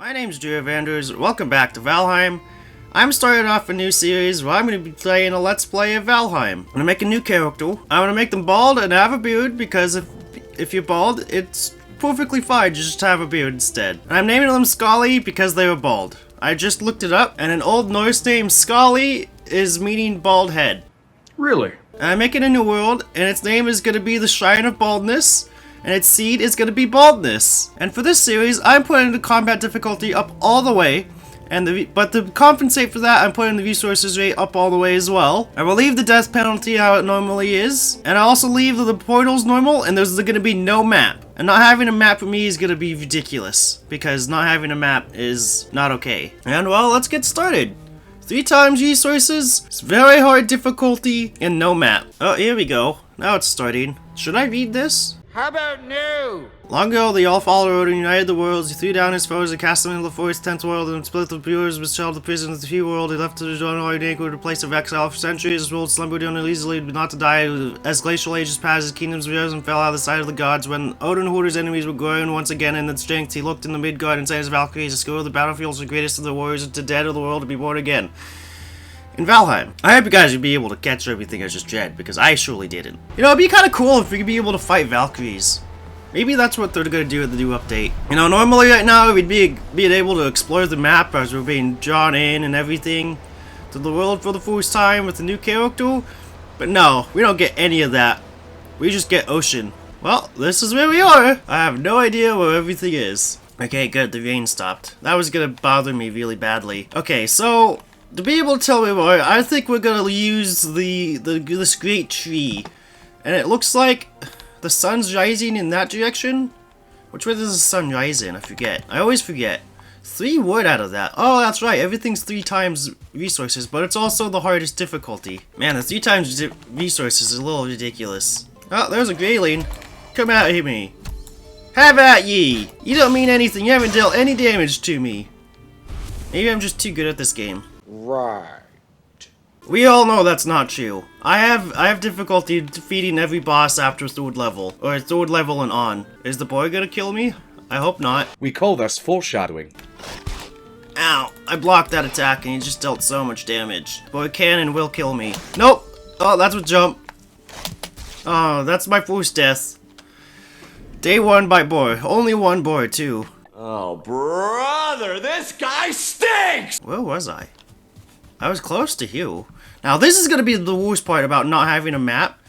My name's Drew Vanders. Welcome back to Valheim. I'm starting off a new series where I'm going to be playing a Let's Play of Valheim. I'm going to make a new character. I'm going to make them bald and have a beard because if you're bald, it's perfectly fine just to have a beard instead. And I'm naming them Scully because they were bald. I just looked it up and an Old Norse name Scully is meaning bald head. Really? And I'm making a new world and its name is going to be the Shrine of Baldness. And its seed is going to be baldness. And for this series, I'm putting the combat difficulty up all the way. But to compensate for that, I'm putting the resources rate up all the way as well. I will leave the death penalty how it normally is. And I also leave the portals normal, and there's going to be no map. And not having a map for me is going to be ridiculous. Because not having a map is not okay. And well, let's get started. 3 times resources, it's very hard difficulty, and no map. Oh, here we go. Now it's starting. Should I read this? How about no? Long ago, the All-Father Odin united the worlds. He threw down his foes and cast them into the forest 10th world and split the viewers with shelled the prison of the few world. He left to the Jonoi anchored a place of exile for centuries. His world slumbered uneasily, but not to die. As glacial ages passed, his kingdoms rose and fell out of the sight of the gods. When Odin heard his enemies were growing once again in its strength, he looked in the Midgard and said his Valkyries to scour the battlefields the greatest of the warriors to dead of the world to be born again. In Valheim. I hope you guys would be able to catch everything I just read, because I surely didn't. You know, it'd be kind of cool if we could be able to fight Valkyries. Maybe that's what they're gonna do with the new update. You know, normally right now we'd be being able to explore the map as we're being drawn in and everything to the world for the first time with the new character. But no, we don't get any of that. We just get ocean. Well, this is where we are. I have no idea where everything is. Okay, good, the rain stopped. That was gonna bother me really badly. Okay, so to be able to tell me more, I think we're gonna use this great tree. And it looks like the sun's rising in that direction. Which way does the sun rise in? I forget. I always forget. 3 wood out of that. Oh, that's right. Everything's 3 times resources, but it's also the hardest difficulty. Man, the 3 times resources is a little ridiculous. Oh, there's a grayling. Come at me. Have at ye! You don't mean anything. You haven't dealt any damage to me. Maybe I'm just too good at this game. Right. We all know that's not true. I have difficulty defeating every boss after 3rd level, or 3rd level and on. Is the boy gonna kill me? I hope not. We call this foreshadowing. Ow! I blocked that attack and he just dealt so much damage. Boy can and will kill me. Nope! Oh, that's a jump. Oh, that's my first death. Day 1 by boy. Only 1 boy, too. Oh, brother, this guy stinks! Where was I? I was close to you. Now, this is gonna be the worst part about not having a map.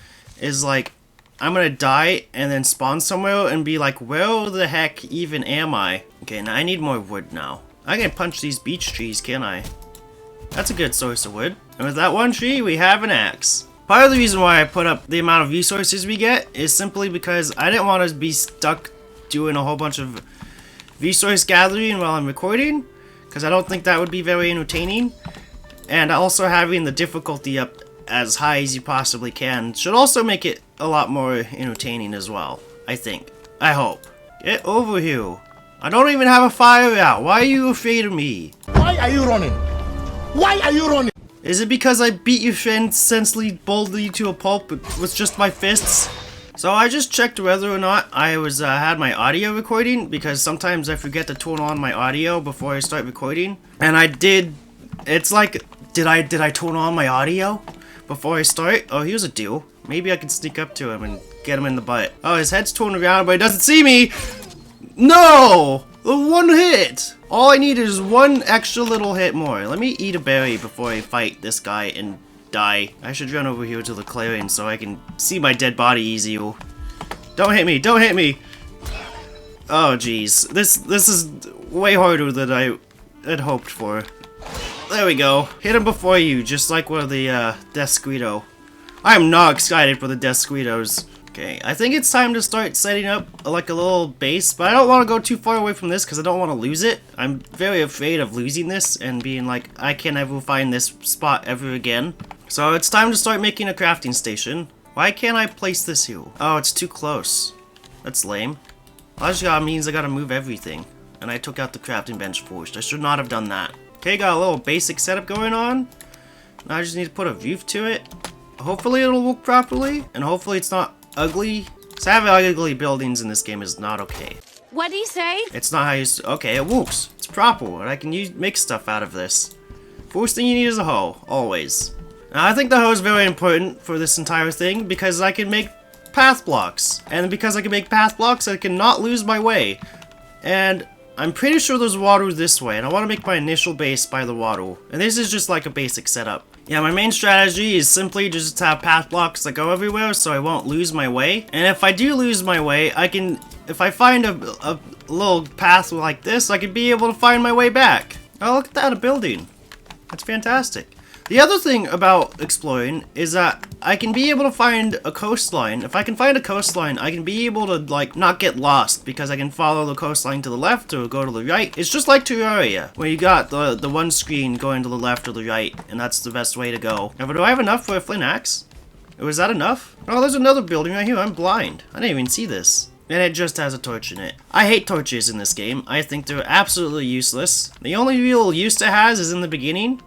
Is like, I'm gonna die and then spawn somewhere and be like, where the heck even am I? Okay, now I need more wood now. I can punch these beech trees, can't I? That's a good source of wood. And with that 1 tree, we have an axe. Part of the reason why I put up the amount of resources we get is simply because I didn't want to be stuck doing a whole bunch of resource gathering while I'm recording, because I don't think that would be very entertaining. And also having the difficulty up as high as you possibly can should also make it a lot more entertaining as well, I think. I hope. Get over here. I don't even have a fire out. Why are you afraid of me? Why are you running? Why are you running? Is it because I beat your friend senselessly boldly to a pulp with just my fists? So I just checked whether or not I had my audio recording, because sometimes I forget to turn on my audio before I start recording. And I did. It's like, did I turn on my audio before I start? Oh, here's a deal. Maybe I can sneak up to him and get him in the butt. Oh, his head's turned around, but he doesn't see me. No! The 1 hit! All I need is 1 extra little hit more. Let me eat a berry before I fight this guy and die. I should run over here to the clearing so I can see my dead body easier. Don't hit me! Don't hit me! Oh, jeez. This is way harder than I had hoped for. There we go. Hit him before you, just like one of the Death Squeedo. I am not excited for the Death Squeedos. Okay, I think it's time to start setting up like a little base, but I don't want to go too far away from this because I don't want to lose it. I'm very afraid of losing this and being like, I can't ever find this spot ever again. So it's time to start making a crafting station. Why can't I place this here? Oh, it's too close. That's lame. That means I gotta move everything. And I took out the crafting bench first. I should not have done that. Okay, got a little basic setup going on. Now I just need to put a roof to it. Hopefully it'll work properly, and hopefully it's not ugly. So having ugly buildings in this game is not okay. What'd he say? It's not how you okay, it works. It's proper, and I can make stuff out of this. First thing you need is a hoe, always. Now, I think the hoe is very important for this entire thing because I can make path blocks. And because I can make path blocks, I can not lose my way. And I'm pretty sure there's water this way, and I want to make my initial base by the water. And this is just like a basic setup. Yeah, my main strategy is simply just to have path blocks that go everywhere so I won't lose my way. And if I do lose my way, I can, if I find a little path like this, I can be able to find my way back. Oh, look at that, a building. That's fantastic. The other thing about exploring is that I can be able to find a coastline. If I can find a coastline, I can be able to, like, not get lost because I can follow the coastline to the left or go to the right. It's just like Terraria, where you got the one screen going to the left or the right, and that's the best way to go. Now, do I have enough for a flint axe? Or is that enough? Oh, there's another building right here. I'm blind. I didn't even see this. And it just has a torch in it. I hate torches in this game. I think they're absolutely useless. The only real use it has is in the beginning.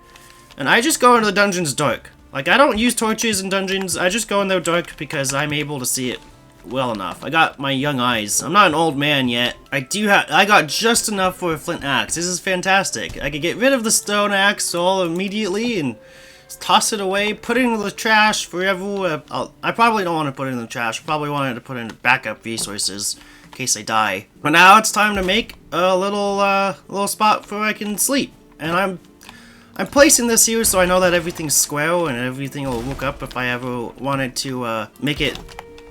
And I just go into the dungeons dark. Like, I don't use torches in dungeons, I just go in there dark because I'm able to see it well enough. I got my young eyes. I'm not an old man yet. I got just enough for a flint axe. This is fantastic. I could get rid of the stone axe all immediately and toss it away, put it into the trash forever. I probably don't want to put it in the trash. I probably wanted to put it in backup resources in case I die. But now it's time to make a little spot where I can sleep. And I'm placing this here so I know that everything's square and everything will look up if I ever wanted to make it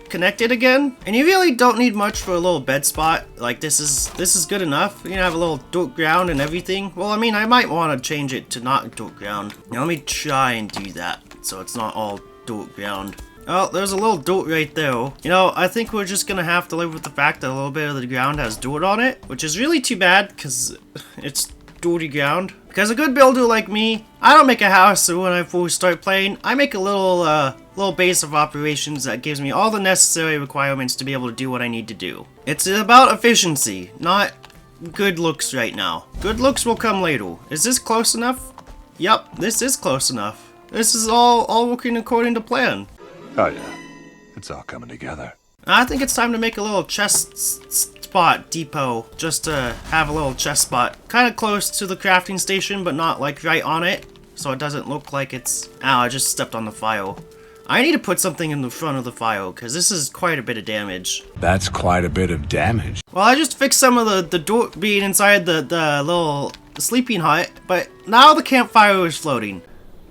connected again. And you really don't need much for a little bed spot. Like, this is good enough. You can have a little dirt ground and everything. Well, I mean, I might want to change it to not dirt ground. Now, let me try and do that so it's not all dirt ground. Oh, there's a little dirt right there. You know, I think we're just gonna have to live with the fact that a little bit of the ground has dirt on it, which is really too bad because it's dirty ground. Because a good builder like me, I don't make a house so when I first start playing, I make a little base of operations that gives me all the necessary requirements to be able to do what I need to do. It's about efficiency, not good looks right now. Good looks will come later. Is this close enough? Yep, this is close enough. This is all working according to plan. Oh yeah, it's all coming together. I think it's time to make a little chest spot depot, just to have a little chest spot. Kind of close to the crafting station, but not like right on it, so it doesn't look like it's... Ow, I just stepped on the file. I need to put something in the front of the file, because this is quite a bit of damage. That's quite a bit of damage. Well, I just fixed some of the dirt being inside the little sleeping hut, but now the campfire is floating.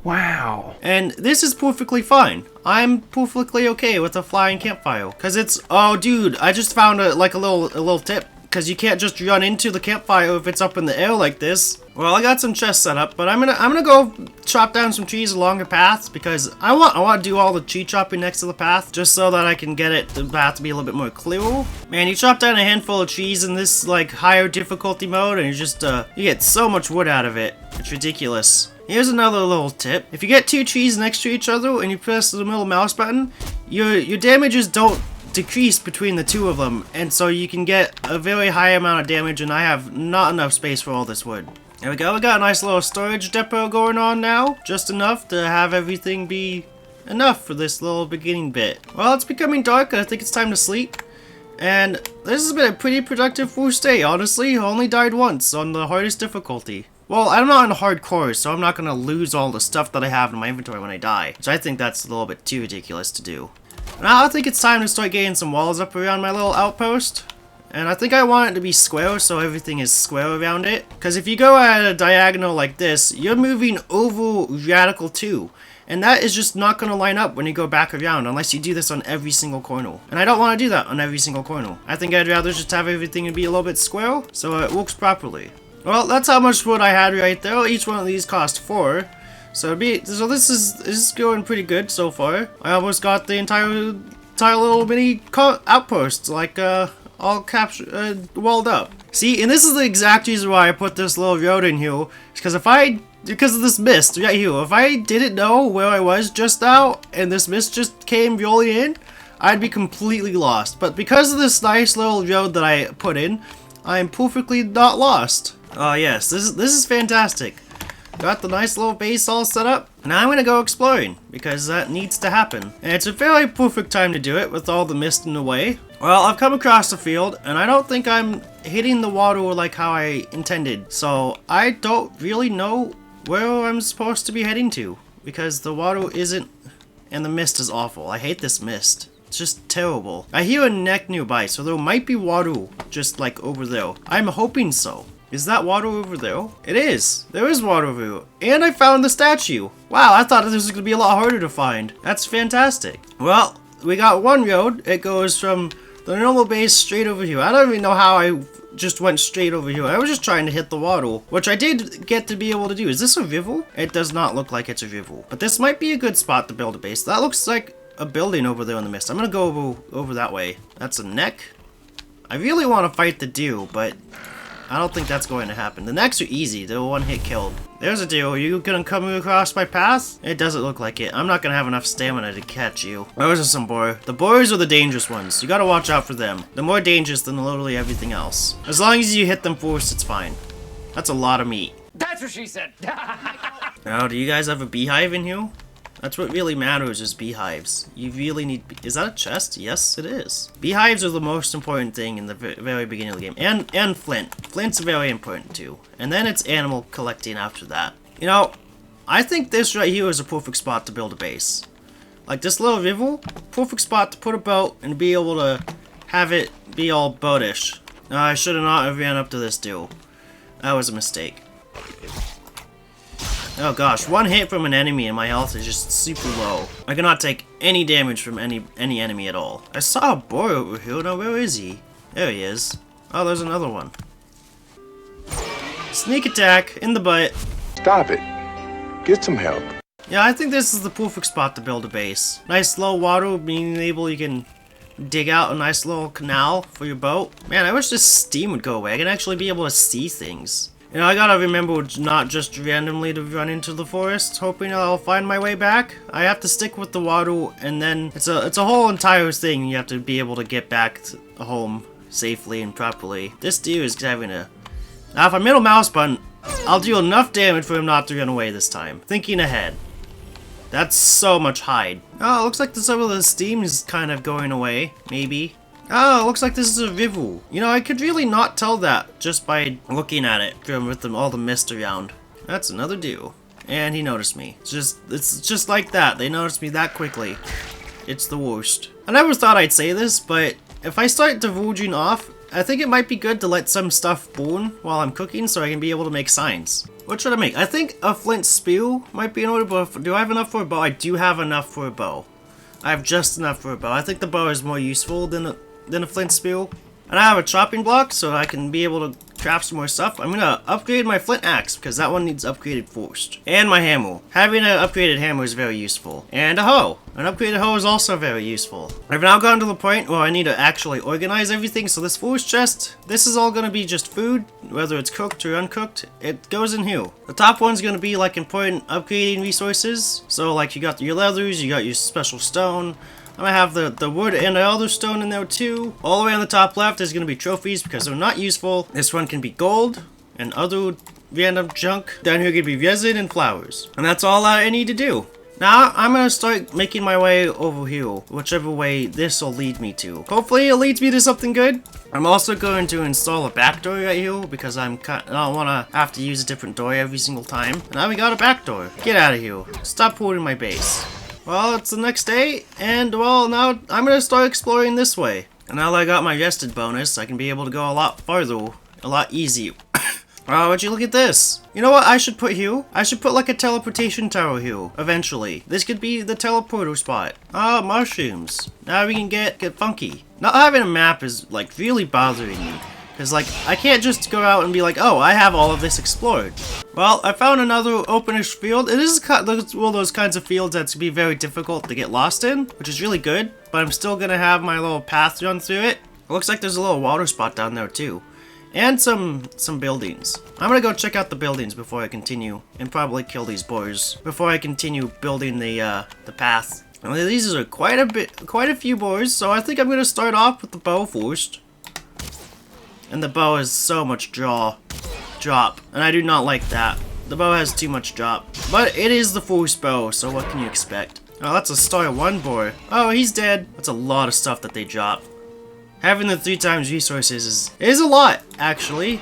Wow. And this is perfectly fine. I'm perfectly okay with a flying campfire. Cause it's, oh dude, I just found a little tip. Cause you can't just run into the campfire if it's up in the air like this. Well, I got some chests set up, but I'm gonna go chop down some trees along the paths because I want to do all the tree chopping next to the path just so that I can get the path to be a little bit more clear. Man, you chop down a handful of trees in this like higher difficulty mode and you just you get so much wood out of it. It's ridiculous. Here's another little tip. If you get two trees next to each other and you press the middle mouse button, your damages don't decrease between the two of them, and so you can get a very high amount of damage, and I have not enough space for all this wood. There we go, we got a nice little storage depot going on now. Just enough to have everything be enough for this little beginning bit. Well, it's becoming dark and I think it's time to sleep. And this has been a pretty productive first day, honestly. I only died once on the hardest difficulty. Well, I'm not on hardcore, so I'm not going to lose all the stuff that I have in my inventory when I die. So I think that's a little bit too ridiculous to do. Now I think it's time to start getting some walls up around my little outpost. And I think I want it to be square so everything is square around it. Because if you go at a diagonal like this, you're moving over radical 2. And that is just not going to line up when you go back around unless you do this on every single corner. And I don't want to do that on every single corner. I think I'd rather just have everything be a little bit square so it works properly. Well, that's how much wood I had right there. Each one of these cost 4. So this is going pretty good so far. I almost got the entire little mini outpost, like all walled up. See, and this is the exact reason why I put this little road in here. Because because of this mist right here. If I didn't know where I was just now, and this mist just came rolling in, I'd be completely lost. But because of this nice little road that I put in, I'm perfectly not lost. Oh yes, this is fantastic. Got the nice little base all set up. Now I'm gonna go exploring, because that needs to happen. And it's a very perfect time to do it with all the mist in the way. Well, I've come across the field, and I don't think I'm hitting the water like how I intended. So I don't really know where I'm supposed to be heading to, because the water isn't, and the mist is awful. I hate this mist. It's just terrible. I hear a neck nearby, so there might be water just like over there. I'm hoping so. Is that water over there? It is. There is water over here. And I found the statue. Wow, I thought this was going to be a lot harder to find. That's fantastic. Well, we got one road. It goes from the normal base straight over here. I don't even know how I just went straight over here. I was just trying to hit the water, which I did get to be able to do. Is this a river? It does not look like it's a river. But this might be a good spot to build a base. That looks like a building over there in the mist. I'm going to go over that way. That's a neck. I really want to fight the deer, but I don't think that's going to happen. The necks are easy. They're one hit killed. There's a deer. Are you gonna come across my path? It doesn't look like it. I'm not gonna have enough stamina to catch you. Those are some boar. The boars are the dangerous ones. You gotta watch out for them. They're more dangerous than literally everything else. As long as you hit them first, it's fine. That's a lot of meat. That's what she said. Now, do you guys have a beehive in here? That's what really matters, is beehives. You really need... Is that a chest? Yes, it is. Beehives are the most important thing in the very beginning of the game. And flint. Flint's very important too. And then it's animal collecting after that. You know, I think this right here is a perfect spot to build a base. Like this little river, perfect spot to put a boat and be able to have it be all boatish. I should have not have ran up to this deal. That was a mistake. Oh gosh, one hit from an enemy and my health is just super low. I cannot take any damage from any enemy at all. I saw a boar over here. Now where is he? There he is. Oh, there's another one. Sneak attack in the butt. Stop it. Get some help. Yeah, I think this is the perfect spot to build a base. Nice low water, being able you can dig out a nice little canal for your boat. Man, I wish this steam would go away. I can actually be able to see things. You know, I gotta remember not just randomly to run into the forest, hoping I'll find my way back. I have to stick with the water, and then it's a whole entire thing. You have to be able to get back to home safely and properly. This deer is having a... Now, if I middle mouse button, I'll do enough damage for him not to run away this time. Thinking ahead. That's so much hide. Oh, it looks like some of the steam is kind of going away, maybe. Oh, it looks like this is a river. You know, I could really not tell that just by looking at it with all the mist around. That's another deer. And he noticed me. It's just like that. They noticed me that quickly. It's the worst. I never thought I'd say this, but if I start diverging off, I think it might be good to let some stuff burn while I'm cooking so I can be able to make signs. What should I make? I think a flint spear might be in order, but do I have enough for a bow? I do have enough for a bow. I have just enough for a bow. I think the bow is more useful than a flint spear. And I have a chopping block so I can be able to craft some more stuff. I'm gonna upgrade my flint axe because that one needs upgraded first. And my hammer. Having an upgraded hammer is very useful. And a hoe. An upgraded hoe is also very useful. I've now gotten to the point where I need to actually organize everything. So this first chest, this is all gonna be just food, whether it's cooked or uncooked. It goes in here. The top one's gonna be like important upgrading resources. So like you got your leathers, you got your special stone. I'm gonna have the wood and the elder stone in there too. All the way on the top left is gonna be trophies because they're not useful. This one can be gold and other random junk. Down here could be resin and flowers. And that's all I need to do. Now I'm gonna start making my way over here, whichever way this will lead me to. Hopefully it leads me to something good. I'm also going to install a back door right here because I don't want to have to use a different door every single time. And now we got a back door. Get out of here. Stop hoarding my base. Well, it's the next day, and well, now I'm gonna start exploring this way. And now that I got my rested bonus, I can be able to go a lot farther, a lot easier. Oh, would you look at this? You know what I should put here? I should put like a teleportation tower here, eventually. This could be the teleporter spot. Ah, mushrooms. Now we can get funky. Not having a map is like really bothering me. Because, like, I can't just go out and be like, oh, I have all of this explored. Well, I found another openish field. It is one of those kinds of fields that's going to be very difficult to get lost in, which is really good. But I'm still going to have my little path run through it. It looks like there's a little water spot down there, too. And some buildings. I'm going to go check out the buildings before I continue. And probably kill these boars before I continue building the path. And these are quite a few boars, so I think I'm going to start off with the bow first. And the bow has so much drop, and I do not like that. The bow has too much drop, but it is the first bow, so what can you expect? Oh, that's a star 1 boar. Oh, he's dead. That's a lot of stuff that they drop. Having the 3 times resources is a lot, actually.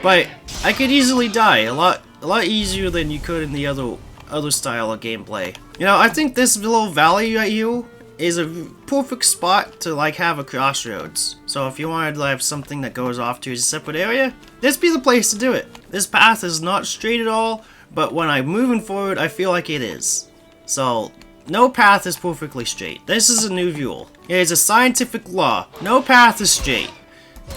But I could easily die a lot easier than you could in the other style of gameplay. You know, I think this little valley right here is a perfect spot to like have a crossroads. So if you wanted to have something that goes off to a separate area, this be the place to do it. This path is not straight at all, but when I'm moving forward, I feel like it is. So no path is perfectly straight. This is a new rule. It is a scientific law. No path is straight.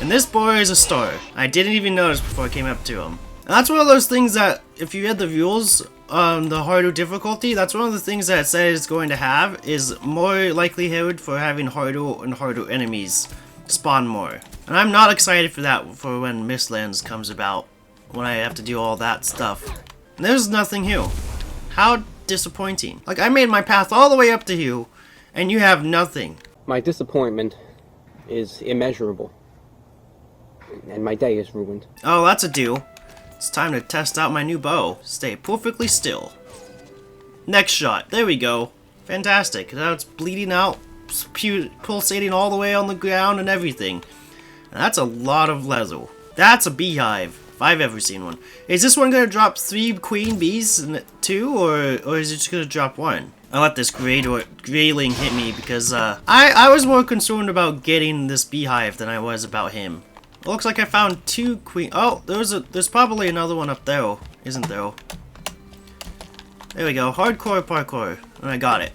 And this boy is a star. I didn't even notice before I came up to him. And that's one of those things that, if you read the rules on the harder difficulty, that's one of the things that it says it's going to have, is more likelihood for having harder and harder enemies spawn more. And I'm not excited for that for when Mistlands comes about, when I have to do all that stuff. And there's nothing here. How disappointing. Like, I made my path all the way up to here, and you have nothing. My disappointment is immeasurable. And my day is ruined. Oh, that's a deal. It's time to test out my new bow. Stay perfectly still. Next shot. There we go. Fantastic. Now it's bleeding out, pulsating all the way on the ground and everything. And that's a lot of leather. That's a beehive, if I've ever seen one. Is this one going to drop 3 queen bees in it too, or is it just going to drop 1? I let this grayling hit me because I was more concerned about getting this beehive than I was about him. It looks like I found 2 queen. Oh, there's probably another one up there, isn't there? There we go. Hardcore parkour, and I got it.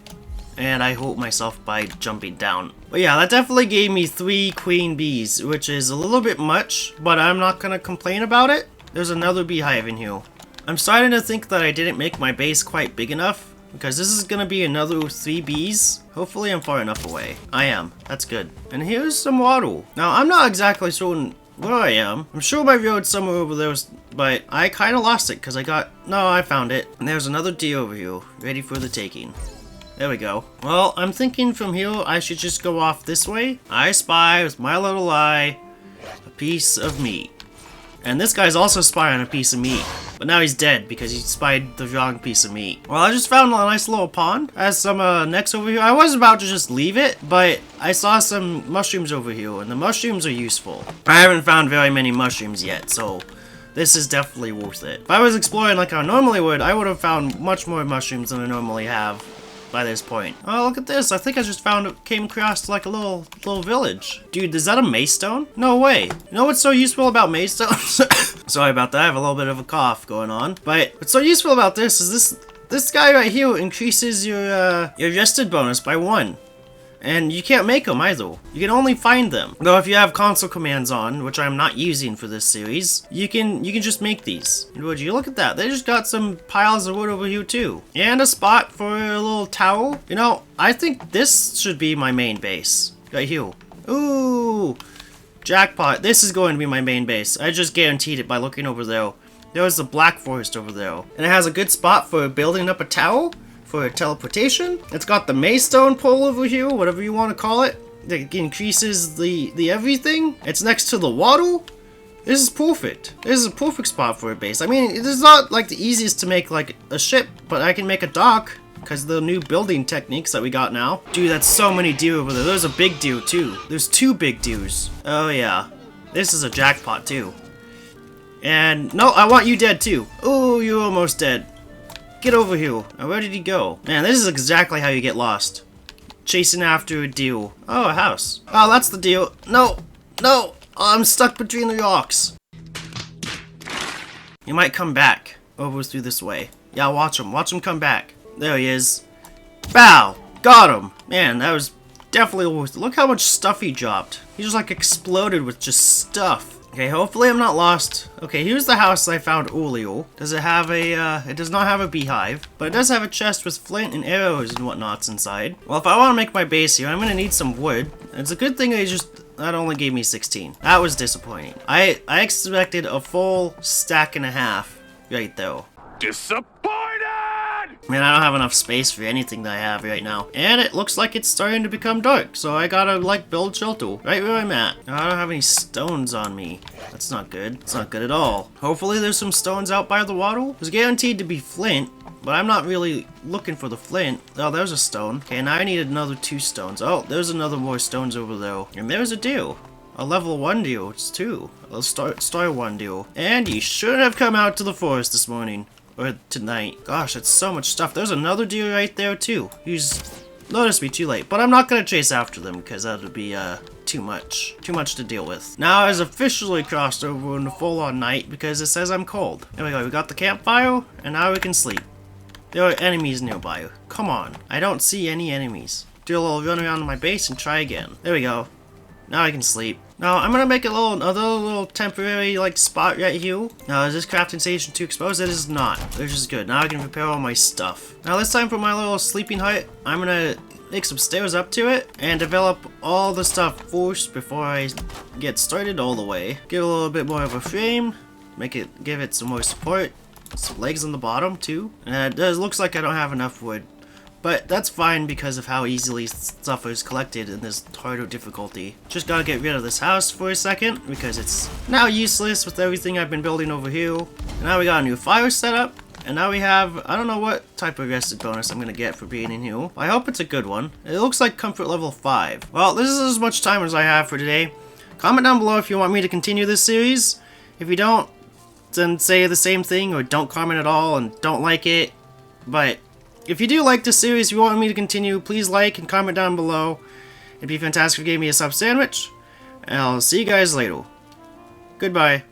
And I hurt myself by jumping down. But yeah, that definitely gave me 3 queen bees, which is a little bit much, but I'm not gonna complain about it. There's another beehive in here. I'm starting to think that I didn't make my base quite big enough, because this is gonna be another 3 bees. Hopefully I'm far enough away. I am. That's good. And here's some water. Now, I'm not exactly certain where I am. I'm sure my road's somewhere over there, but I kind of lost it because I found it. And there's another deer over here, ready for the taking. There we go. Well, I'm thinking from here I should just go off this way. I spy with my little eye a piece of meat. And this guy's also spying a piece of meat. But now he's dead because he spied the wrong piece of meat. Well, I just found a nice little pond. Has some necks over here. I was about to just leave it, but I saw some mushrooms over here, and the mushrooms are useful. I haven't found very many mushrooms yet, so this is definitely worth it. If I was exploring like I normally would, I would have found much more mushrooms than I normally have by this point. Oh, look at this. I think I just came across like a little village. Dude, is that a mace stone? No way. You know what's so useful about mace stones? Sorry about that. I have a little bit of a cough going on. But what's so useful about this is this guy right here increases your rested bonus by 1. And you can't make them either. You can only find them. Though if you have console commands on, which I'm not using for this series, you can just make these. And would you look at that? They just got some piles of wood over here too. And a spot for a little tower. You know, I think this should be my main base. Right here. Ooh! Jackpot. This is going to be my main base. I just guaranteed it by looking over there. There's the black forest over there. And it has a good spot for building up a tower. For teleportation. It's got the Maystone pole over here, whatever you want to call it. That increases the everything. It's next to the water. This is perfect. This is a perfect spot for a base. I mean, it is not like the easiest to make like a ship, but I can make a dock because of the new building techniques that we got now. Dude, that's so many deer over there. There's a big deer too. There's 2 big deers. Oh yeah. This is a jackpot too. And no, I want you dead too. Oh, you're almost dead. Get over here. Now, where did he go? Man, this is exactly how you get lost. Chasing after a deer. Oh, a house. Oh, that's the deer. No. No. Oh, I'm stuck between the rocks. He might come back. Over through this way. Yeah, watch him. Watch him come back. There he is. Bow. Got him. Man, that was definitely worth it. Look how much stuff he dropped. He just like exploded with just stuff. Okay, hopefully I'm not lost. Okay, here's the house I found earlier. Does it have a, it does not have a beehive, but it does have a chest with flint and arrows and whatnots inside. Well, if I want to make my base here, I'm gonna need some wood. It's a good thing that only gave me 16. That was disappointing. I expected a full stack and a half right there. Disappointed! Man, I don't have enough space for anything that I have right now. And it looks like it's starting to become dark, so I gotta, like, build shelter right where I'm at. I don't have any stones on me. That's not good. It's not good at all. Hopefully there's some stones out by the water. There's guaranteed to be flint, but I'm not really looking for the flint. Oh, there's a stone. Okay, now I need another 2 stones. Oh, there's another more stones over there. And there's a deer. A level 1 deer. It's 2. A star 1 deer. And you shouldn't have come out to the forest this morning. Or tonight. Gosh, that's so much stuff. There's another deer right there, too. He's noticed me too late. But I'm not gonna chase after them, because that would be, too much. Too much to deal with. Now, I've officially crossed over into full-on night, because it says I'm cold. There we go. We got the campfire, and now we can sleep. There are enemies nearby. Come on. I don't see any enemies. Do a little run around my base and try again. There we go. Now I can sleep. Now, I'm gonna make another little temporary, like, spot right here. Now, is this crafting station too exposed? It is not. Which is good. Now I can prepare all my stuff. Now, this time for my little sleeping hut, I'm gonna make some stairs up to it and develop all the stuff first before I get started all the way. Give it a little bit more of a frame. Give it some more support. Some legs on the bottom, too. And it looks like I don't have enough wood. But that's fine because of how easily stuff is collected in this harder difficulty. Just gotta get rid of this house for a second because it's now useless with everything I've been building over here. And now we got a new fire set up. And now we have, I don't know what type of rested bonus I'm gonna get for being in here. I hope it's a good one. It looks like comfort level 5. Well, this is as much time as I have for today. Comment down below if you want me to continue this series. If you don't, then say the same thing or don't comment at all and don't like it. But if you do like this series, if you want me to continue, please like and comment down below. It'd be fantastic if you gave me a sub sandwich. And I'll see you guys later. Goodbye.